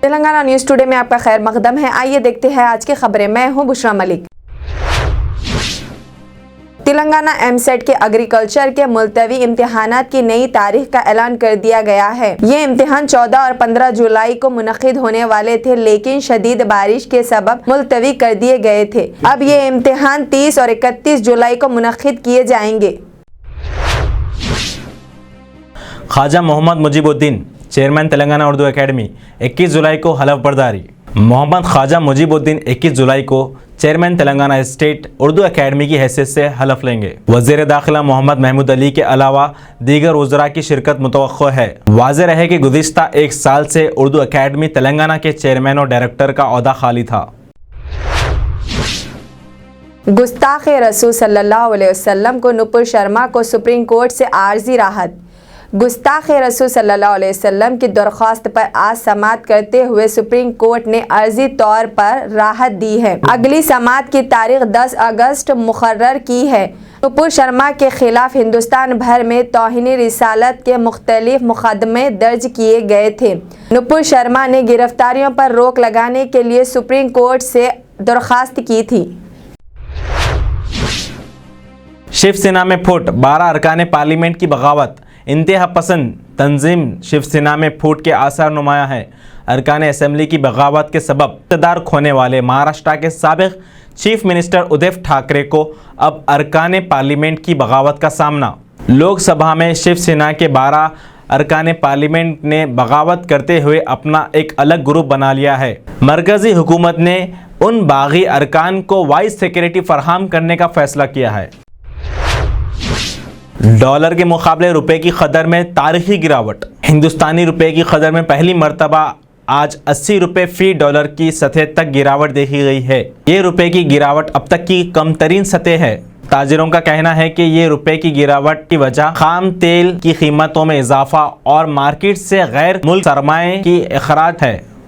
Telangana news today में आपका खैर मकदम है। आइए देखते हैं आज की खबरें। मैं हूं बुशरा मलिक। तेलंगाना एमसेट के एग्रीकल्चर के मुलतवी इम्तिहानात की नई तारीख का ऐलान कर दिया गया है। ये इम्तिहान 14 और 15 जुलाई को मुनक़िद होने वाले थे, लेकिन शदीद बारिश के सबब मुलतवी कर दिए गए थे। अब ये इम्तिहान 30 और 31 जुलाई को मुनक़िद किए जाएंगे। ख्वाजा मोहम्मद मुजीबुद्दीन चेयरमैन तेलंगाना उर्दू एकेडमी 21 जुलाई को हलफ बर्दारी। मोहम्मद ख्वाजा मुजीबुद्दीन 21 जुलाई को chairman Telangana state Urdu academy की हैसियत से हलफ लेंगे। वज़ीर दाखिला मोहम्मद महमूद अली के अलावा दीगर वज़रा की शिरकत मुतवक्को है। वाज़ेह रहे कि गुज़िश्ता एक साल से उर्दू एकेडमी तेलंगाना के चेयरमैन और डायरेक्टर का ओहदा खाली था। गुस्ताख रसूल सल्लल्लाहु अलैहि वसल्लम को नुपुर शर्मा को सुप्रीम कोर्ट से आर्जी राहत। गुस्ताख रसूल सल्लल्लाहु अलैहि वसल्लम की दरख्वास्त पर आज समाअत करते हुए सुप्रीम कोर्ट ने अर्जी तौर पर राहत दी है। अगली समाअत की तारीख 10 अगस्त मुकर्रर की है। नुपुर शर्मा के खिलाफ हिंदुस्तान भर में तौहीन रिसालत के मुख्तलिफ मुकदमे दर्ज किए गए थे। नुपुर शर्मा ने गिरफ्तारियों पर रोक लगाने के लिए सुप्रीम कोर्ट से दरख्वास्त की थी। शिवसेना में फूट, 12 अरकान पार्लियामेंट की बगावत। इंतहा पसंद तंजीम शिवसेना में फूट के आसार नुमाया है। अरकान असेंबली की बगावत के सबब इक़्तिदार खोने वाले महाराष्ट्र के साबिक़ चीफ मिनिस्टर उद्धव ठाकरे को अब अरकान पार्लियामेंट की बगावत का सामना। लोकसभा में शिवसेना के 12 अरकान पार्लियामेंट ने बगावत करते हुए अपना एक अलग ग्रुप बना लिया है। मरकज़ी हुकूमत ने उन बागी अरकान को वाइस सिक्योरिटी फराहम करने का फैसला किया है। डॉलर के मुकाबले रुपए की कदर में तारीखी गिरावट। हिंदुस्तानी रुपए की कदर में पहली मरतबा आज 80 रुपये फ़ी डॉलर की सतह तक गिरावट देखी गई है। ये रुपए की गिरावट अब तक की कम तरीन सतह है। ताजिरों का कहना है कि ये रुपए की गिरावट की वजह खाम तेल की कीमतों में इजाफा और मार्केट से गैर मुल्क सरमाए की अखराज है।